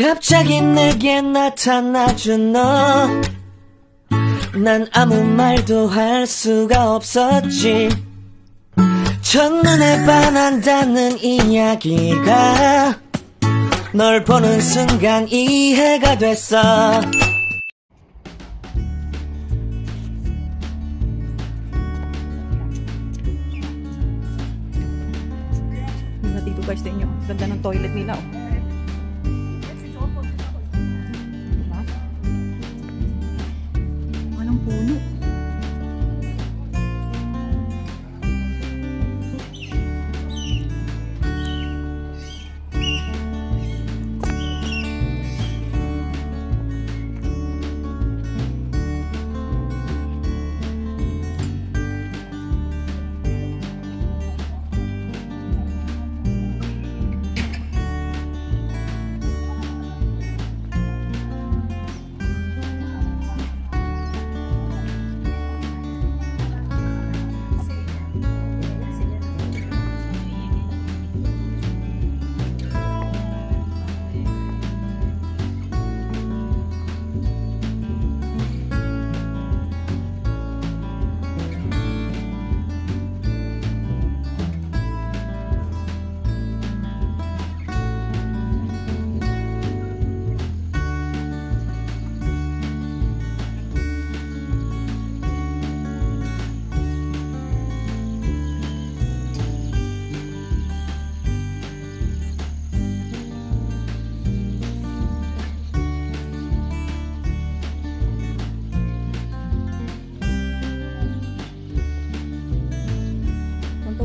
갑자기 내게 나타나준 너, 난 아무 말도 할 수가 없었지. 첫눈에 반한다는 이야기가 널 보는 순간 이해가 됐어. Dito guys sa inyo, ganda ng toilet nila oh. Diba? Anong puno?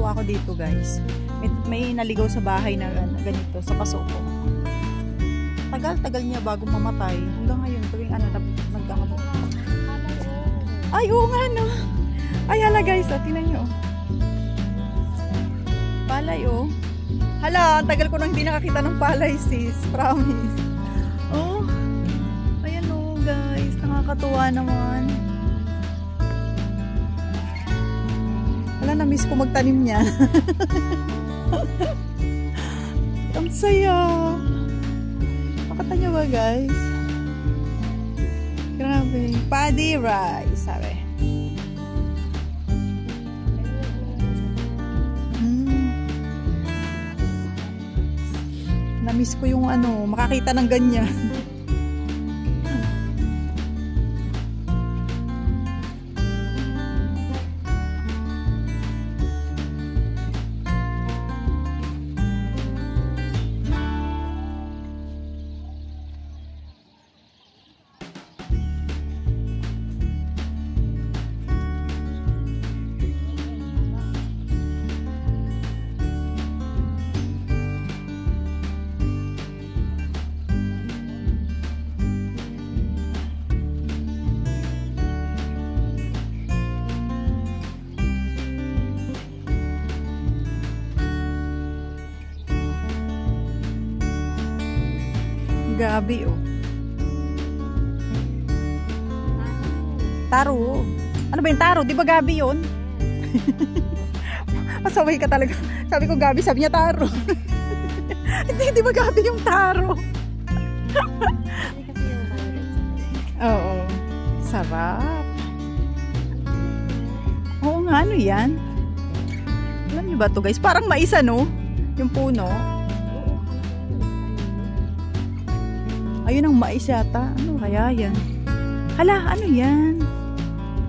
Ako dito guys, may naligaw sa bahay na ganito sa paso ko. Tagal niya bago mamatay hanggang ngayon tuwing nagkakabot. Ay oo nga no, ay hala guys tingnan nyo palay oh, hala ang tagal ko nang hindi nakakita ng palay sis, promise. Oh ayan oh guys, nakakatuwa naman. Na-miss ko magtanim niya. Ang saya. Makita niyo ba guys? Grabe. Paddy rice, sabi. Na-miss ko yung makakita ng ganyan. Gabi oh. Taro. Ano ba yung taro? Di ba gabi yun? Pasaway ka talaga. Sabi ko gabi, sabi niya taro. Hindi ba gabi yung taro? Oo. Sarap. Oo nga, ano yan? Alam niyo ba to guys? Parang mais no? Yung puno. Ayun ang mais yata. Ano kaya yan? Hala, ano yan?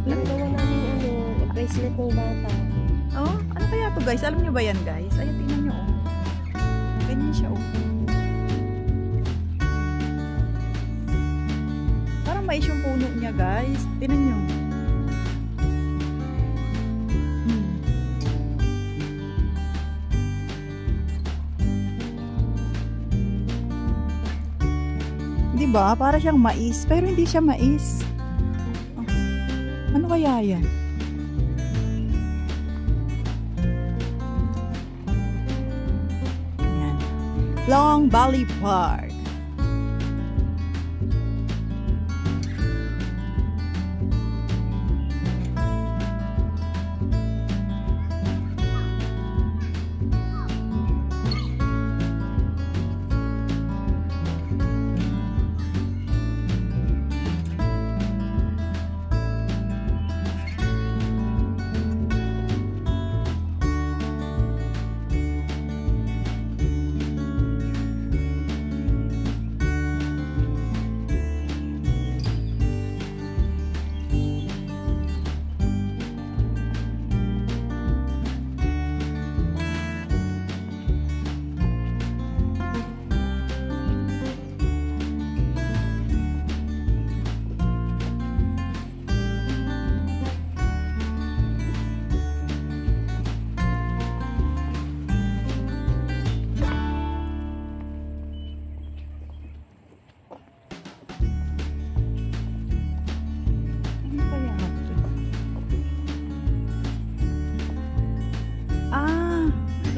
Alam mo namin bracelet ng bata. Oh, ano kaya to guys? Alam niyo ba yan guys? Ayun, tingnan niyo oh. Ganyan siya oh. Parang mais yung puno niya guys. Tingnan niyo. Diba? Para siyang mais. Pero hindi siya mais. Oh. Ano kaya yan? Yan. Long Valley Park.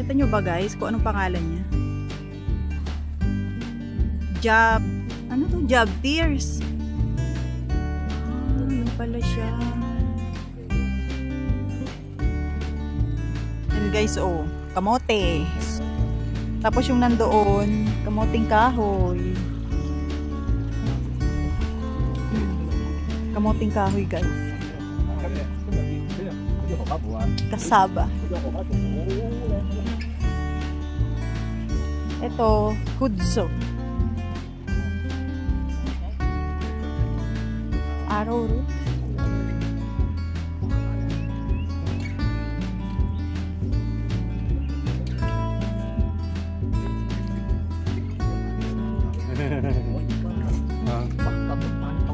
Kita nyo ba guys kung anong pangalan niya? Job. Ano to? Job Tears. Yun pala siya. And guys, oh. Kamote. Tapos yung nandoon, kamoting kahoy. Kamoting kahoy guys. Kasaba. Ito, kudso. Arrowroot.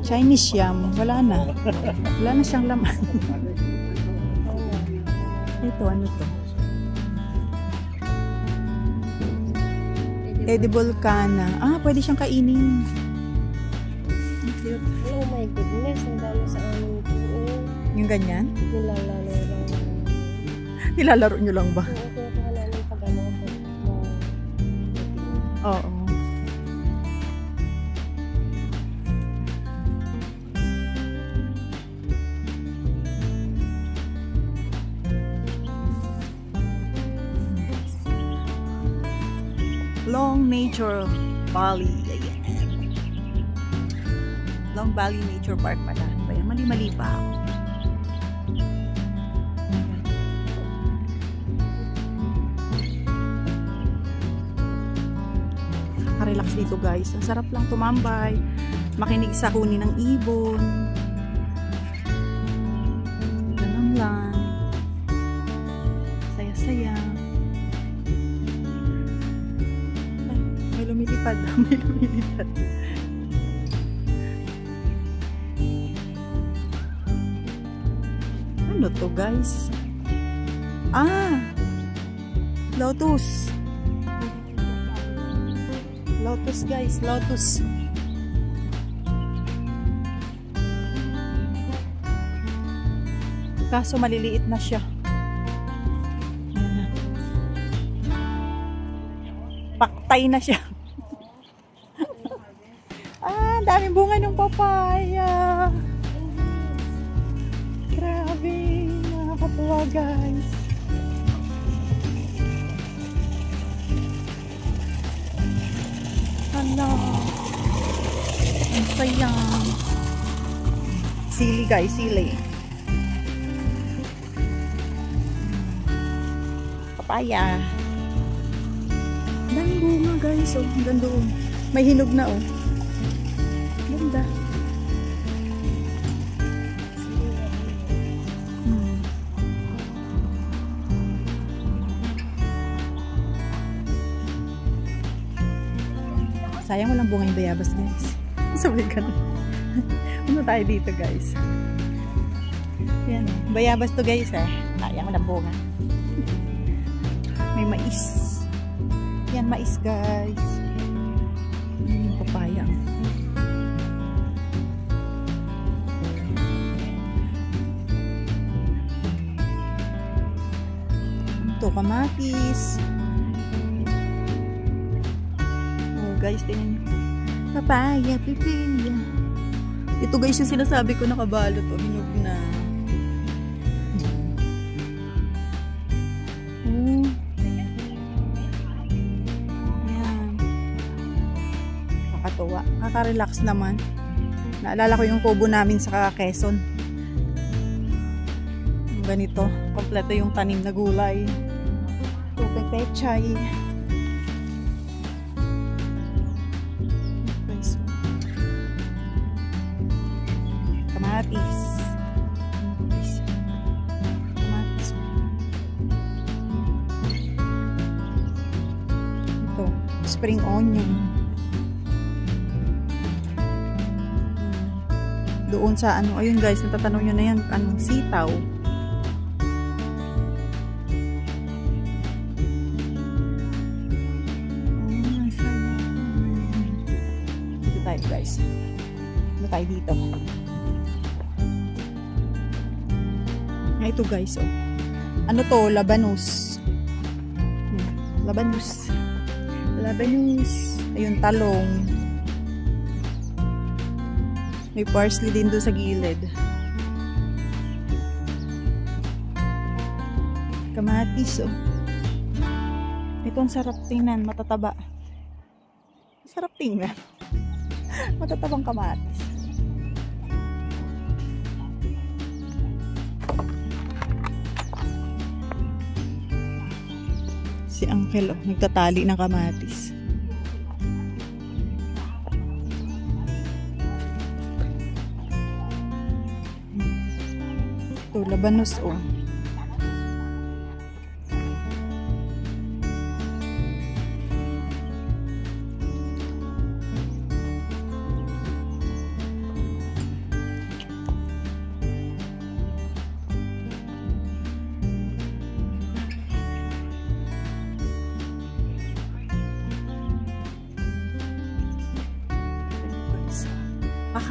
Chinese yam, wala na. Wala na siyang laman. Ito, ano to? Edible kana. Ah, pwede siyang kainin. Oh my goodness, ang dami sa amin ito. Yung ganyan? Nilalaro lang. Nilalaro nyo lang ba? Oo, kuha namin pag ano. Oo. Long Nature Valley. Ayan. Long Valley Nature Park pala. Kaya mali-mali pa ako. Relax dito guys. Ang sarap lang tumambay. Makinig sa huni ng ibon. Ganun lang. Saya-saya. May lumilipad. May lumilipad. Ano to guys? Ah! Lotus. Lotus guys. Lotus. Kaso maliliit na siya. Paktay na siya. Ah, daming bunga ng papaya. Grabe, nakakatuwa guys. Hala, ang saya. Sili guys, sili. Papaya. Daming bunga guys, oh, hanggang doon. May hinog na oh. Ganda. Sayang walang bunga yung bayabas guys. Sabi ka na. Ano tayo dito guys? Yan, bayabas to guys eh. Sayang walang bunga. May mais. Yan, mais guys. Yung papaya. Ito, kamatis. Oh guys, tingnan nyo. Papaya, pipilya. Ito guys yung sinasabi ko nakabalot. O, hinog na. Nakaka-relax naman. Naalala ko yung kubo namin sa Quezon. Ganito. Kompleto yung tanim na gulay. Tupay pechay. Kamatis. Kamatis. Ito. Spring onion. Doon sa ano, ayun guys, natatanong nyo na yan, anong sitaw. Dito tayo guys. Dito tayo dito. Ito guys, oh. Ano to? Labanos. Labanus. Labanus. Ayun, talong. May parsley din doon sa gilid. Kamatis, oh. Ito ang sarap tingnan, matataba. Sarap tingnan. Matatabang kamatis. Si Uncle, oh, nagtatali ng kamatis. Ito, labanos, oh.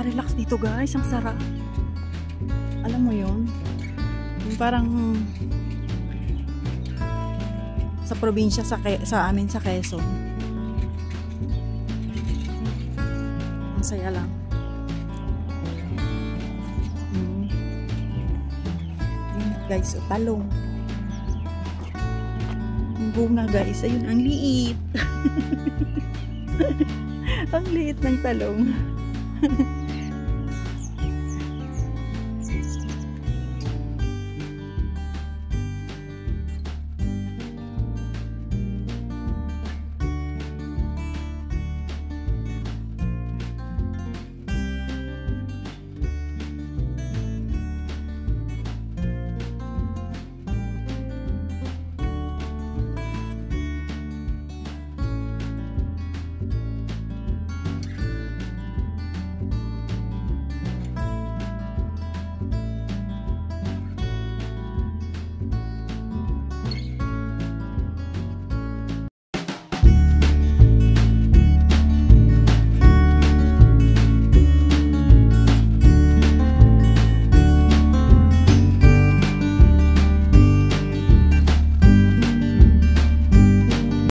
Relax dito guys, ang sarap. Alam mo yun, yung parang sa probinsya sa amin sa Quezon. Ang saya lang. Yun guys, o talong. Yung bunga guys, ayun, ang liit. Ang liit ng talong.